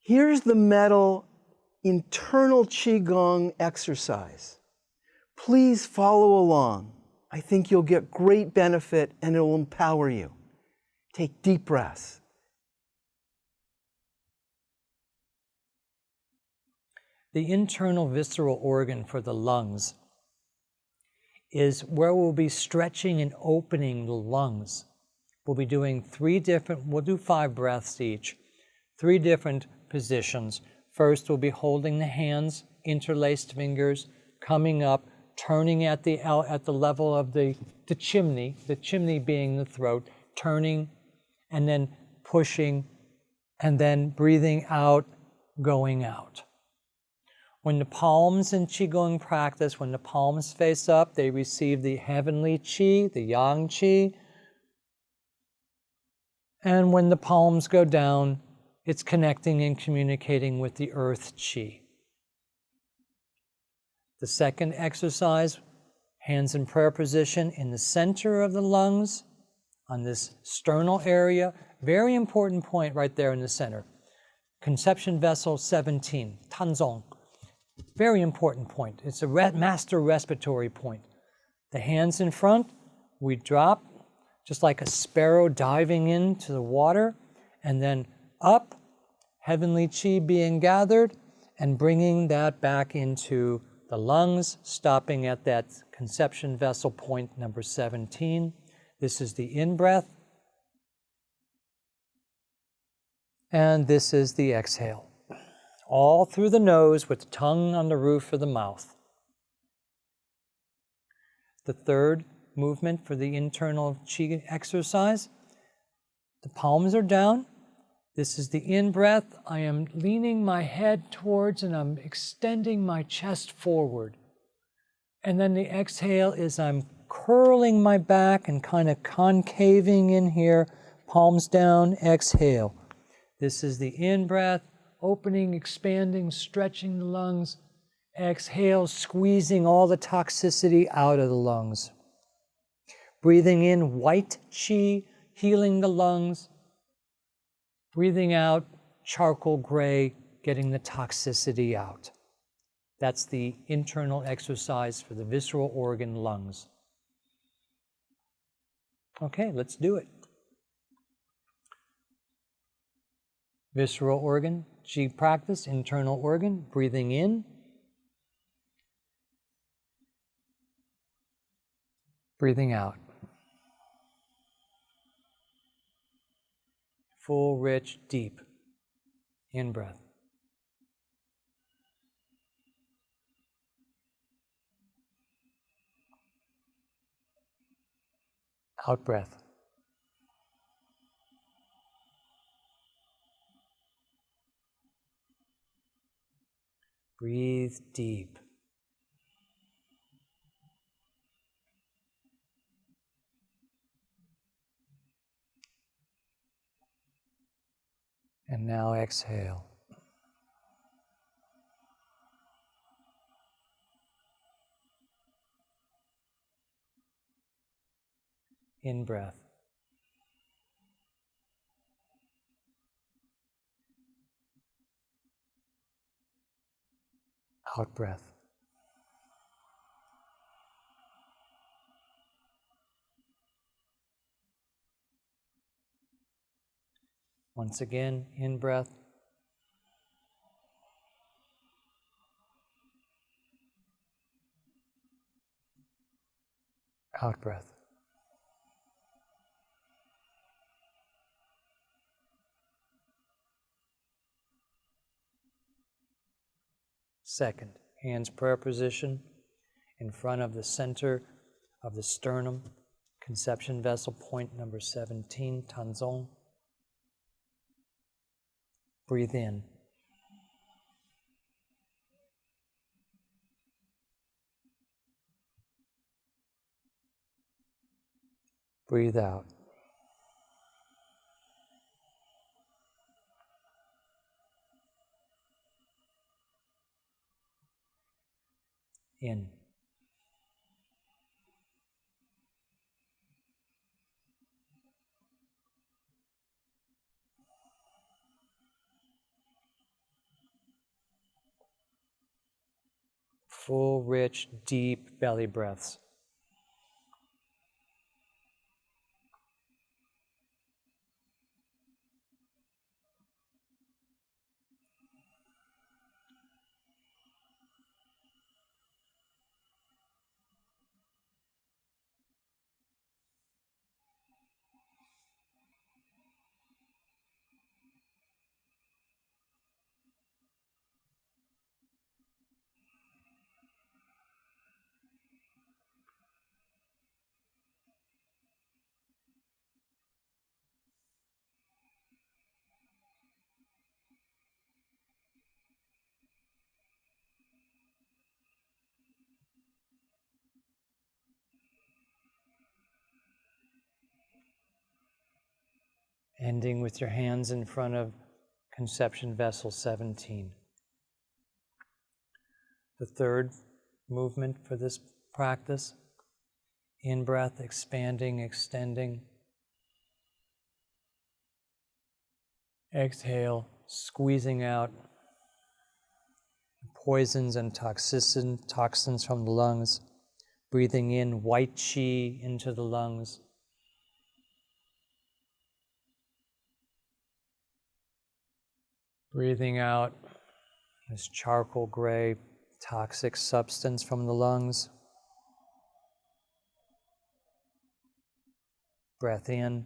Here's the Metal Internal Qigong exercise. Please follow along. I think you'll get great benefit and it will empower you. Take deep breaths. The internal visceral organ for the lungs is where we'll be stretching and opening the lungs. We'll be doing we'll do 5 breaths each, 3 different positions. First, we'll be holding the hands, interlaced fingers, coming up, turning at the level of the chimney being the throat, turning and then pushing and then breathing out, going out. When the palms in Qigong practice, when the palms face up, they receive the heavenly Qi, the Yang Qi. And when the palms go down, it's connecting and communicating with the earth Qi. The second exercise, hands in prayer position in the center of the lungs, on this sternal area. Very important point right there in the center. Conception vessel 17, Tanzong. Very important point. It's a master respiratory point. The hands in front, we drop, just like a sparrow diving into the water, and then up, heavenly Qi being gathered, and bringing that back into the lungs, stopping at that conception vessel point number 17. This is the in-breath, and this is the exhale. All through the nose with the tongue on the roof of the mouth. The third movement for the internal Qi exercise, the palms are down. This is the in-breath. I am leaning my head towards and I'm extending my chest forward. And then the exhale is I'm curling my back and kind of concaving in here, palms down, exhale. This is the in-breath. Opening, expanding, stretching the lungs. Exhale, squeezing all the toxicity out of the lungs. Breathing in white Qi, healing the lungs. Breathing out charcoal gray, getting the toxicity out. That's the internal exercise for the visceral organ lungs. Okay, let's do it. Visceral organ, Qi practice, internal organ, breathing in. Breathing out. Full, rich, deep in-breath. Out-breath. Breathe deep. And now exhale. In-breath. Out-breath. Once again, in-breath. Out-breath. Second, hands prayer position in front of the center of the sternum, conception vessel point number 17, Tanzong. Breathe in. Breathe out. In. full, rich, deep belly breaths. Ending with your hands in front of conception vessel 17. The third movement for this practice, in-breath, expanding, extending. Exhale, squeezing out poisons and toxins from the lungs. Breathing in white qi into the lungs. Breathing out this charcoal gray toxic substance from the lungs. Breath in.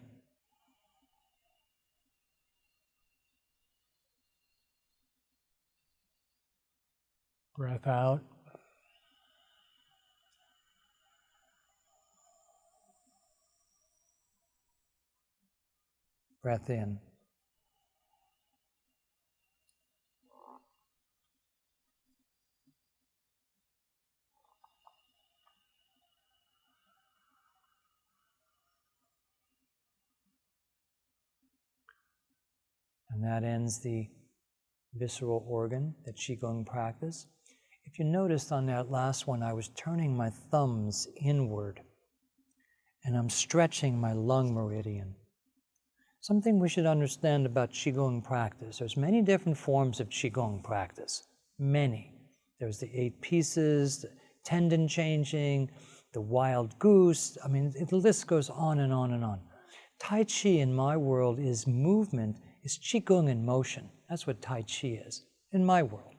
Breath out. Breath in. And that ends the visceral organ, the Qigong practice. If you noticed on that last one, I was turning my thumbs inward and I'm stretching my lung meridian. Something we should understand about Qigong practice. There's many different forms of Qigong practice. Many. There's the 8 pieces, the tendon changing, the wild goose. I mean, the list goes on and on and on. Tai Chi in my world is movement, is Qigong in motion. That's what Tai Chi is in my world.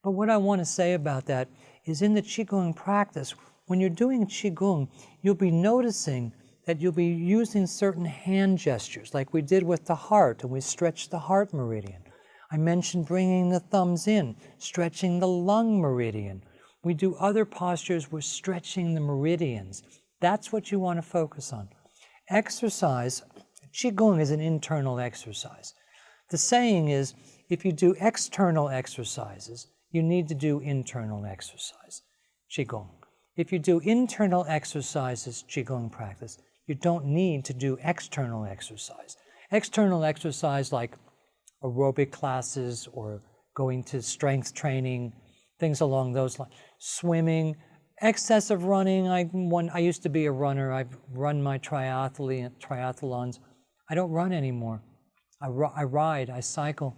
But what I want to say about that is in the Qigong practice, when you're doing Qigong, you'll be noticing that you'll be using certain hand gestures, like we did with the heart, and we stretched the heart meridian. I mentioned bringing the thumbs in, stretching the lung meridian. We do other postures with stretching the meridians. That's what you want to focus on. Exercise, Qigong is an internal exercise. The saying is, if you do external exercises, you need to do internal exercise, Qigong. If you do internal exercises, Qigong practice, you don't need to do external exercise. External exercise like aerobic classes or going to strength training, things along those lines. Swimming, excessive running. I used to be a runner. I've run my triathlons. I don't run anymore. I ride, I cycle.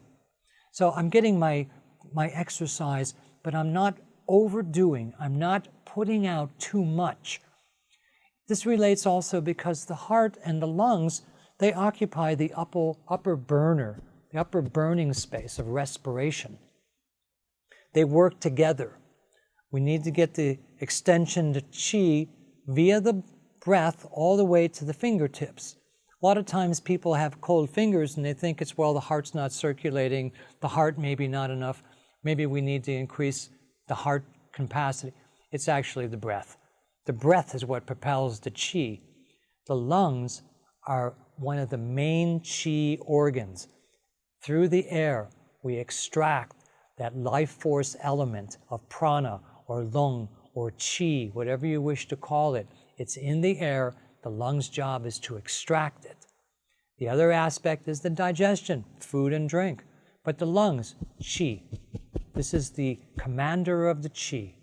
So I'm getting my exercise, but I'm not overdoing. I'm not putting out too much. This relates also because the heart and the lungs, they occupy the upper burner, the upper burning space of respiration. They work together. We need to get the extension to qi via the breath all the way to the fingertips. A lot of times people have cold fingers and they think it's, well, the heart's not circulating, the heart maybe not enough, maybe we need to increase the heart capacity. It's actually the breath. The breath is what propels the qi. The lungs are one of the main qi organs. Through the air, we extract that life force element of prana or lung or qi, whatever you wish to call it. It's in the air. The lungs' job is to extract it. The other aspect is the digestion, food and drink. But the lungs, qi. This is the commander of the qi.